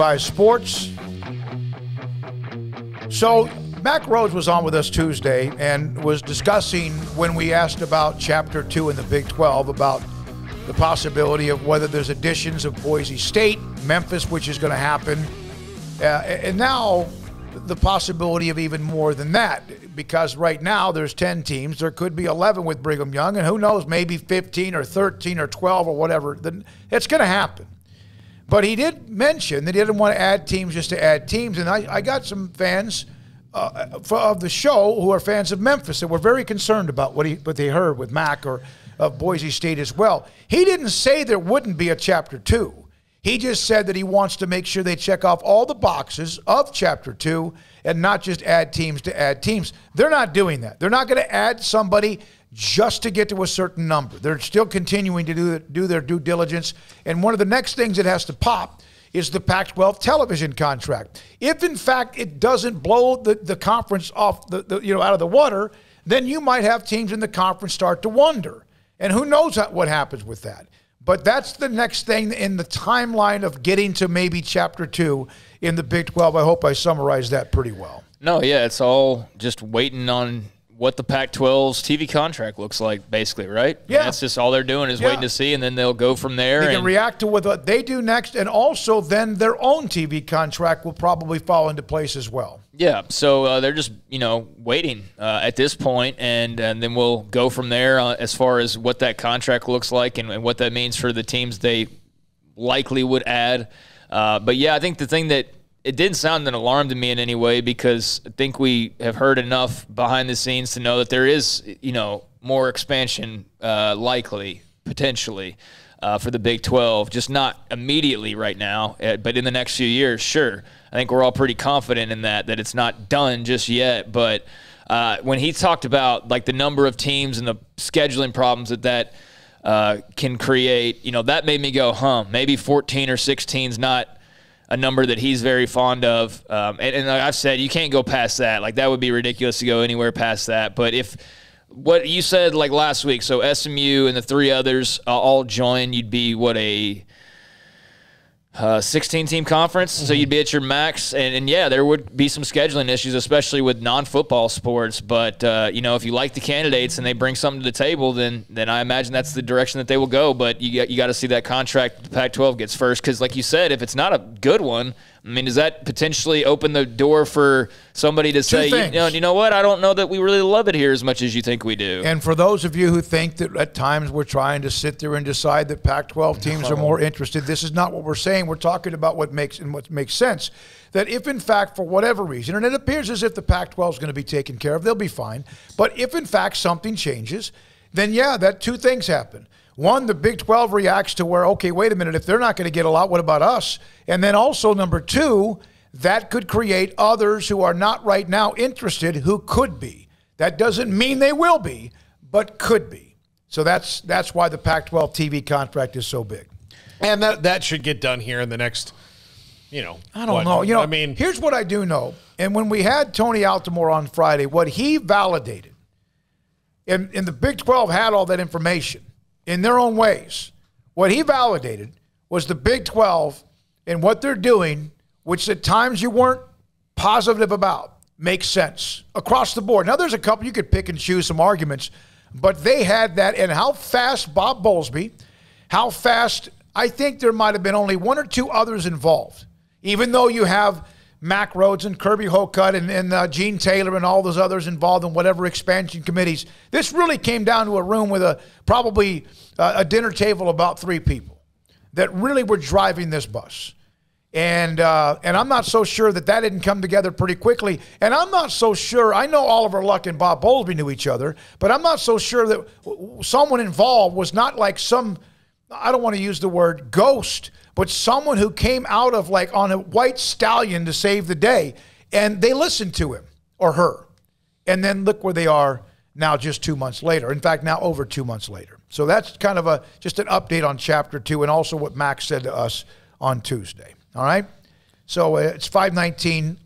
5 Sports. So Mac Rhodes was on with us Tuesday and was discussing when we asked about Chapter 2 in the Big 12 about the possibility of whether there's additions of Boise State, Memphis, which is going to happen, and now the possibility of even more than that, because right now there's 10 teams. There could be 11 with Brigham Young, and who knows, maybe 15 or 13 or 12 or whatever. It's going to happen. But he did mention that he didn't want to add teams just to add teams, and I got some fans of the show who are fans of Memphis that were very concerned about what they heard with Mac or of Boise State as well. He didn't say there wouldn't be a Chapter 2. He just said that he wants to make sure they check off all the boxes of Chapter 2 and not just add teams to add teams. They're not doing that. They're not going to add somebody just to get to a certain number. They're still continuing to do their due diligence. And one of the next things that has to pop is the Pac-12 television contract. If, in fact, it doesn't blow the conference off out of the water, then you might have teams in the conference start to wonder. And who knows what happens with that. But that's the next thing in the timeline of getting to maybe Chapter 2 in the Big 12. I hope I summarized that pretty well. No, yeah, it's all just waiting on what the Pac-12's TV contract looks like, basically, right? Yeah. And that's just all they're doing is waiting to see, and then they'll go from there. They can react to what they do next, and also then their own TV contract will probably fall into place as well. Yeah, so they're just, waiting at this point, and then we'll go from there as far as what that contract looks like and what that means for the teams they likely would add. But, yeah, I think the thing that it didn't sound an alarm to me in any way, because I think we have heard enough behind the scenes to know that there is, more expansion likely, potentially, for the Big 12, just not immediately right now, but in the next few years, sure. I think we're all pretty confident in that it's not done just yet. But when he talked about like the number of teams and the scheduling problems that can create, that made me go, maybe 14 or 16 is not a number that he's very fond of. And I've said you can't go past that. Like, that would be ridiculous to go anywhere past that. But if what you said like last week, so SMU and the 3 others all join, you'd be a 16-team conference, so you'd be at your max, and yeah, there would be some scheduling issues, especially with non-football sports. But if you like the candidates and they bring something to the table, then I imagine that's the direction that they will go. But you got to see that contract the Pac-12 gets first, because like you said, if it's not a good one, I mean, does that potentially open the door for somebody to say, you know what, I don't know that we really love it here as much as you think we do. And for those of you who think that at times we're trying to sit there and decide that Pac-12 teams are more interested, this is not what we're saying. We're talking about what makes sense. That if, in fact, for whatever reason, and it appears as if the Pac-12 is going to be taken care of, they'll be fine. But if, in fact, something changes, then, yeah, that 2 things happen. One, the Big 12 reacts to where, okay, wait a minute, if they're not going to get a lot, what about us? And then also, number 2, that could create others who are not right now interested who could be. That doesn't mean they will be, but could be. So that's why the Pac-12 TV contract is so big. And that should get done here in the next, I don't know. I mean, here's what I do know. And when we had Tony Altimore on Friday, what he validated, and the Big 12 had all that information in their own ways. What he validated was the Big 12 and what they're doing, which at times you weren't positive about, makes sense across the board. Now, there's a couple you could pick and choose some arguments, but they had that. And how fast Bob Bowlesby, how fast, I think there might have been only 1 or 2 others involved, even though you have Mac Rhodes and Kirby Hocutt and Gene Taylor and all those others involved in whatever expansion committees. This really came down to a room with probably a dinner table of about 3 people that really were driving this bus. And I'm not so sure that didn't come together pretty quickly. And I'm not so sure, I know Oliver Luck and Bob Bowlesby knew each other, but I'm not so sure that someone involved was not like some, I don't want to use the word ghost, but someone who came out of like on a white stallion to save the day, and they listened to him or her. And then look where they are now just 2 months later. In fact, now over 2 months later. So that's kind of just an update on Chapter 2 and also what Max said to us on Tuesday. All right? So it's 5:19.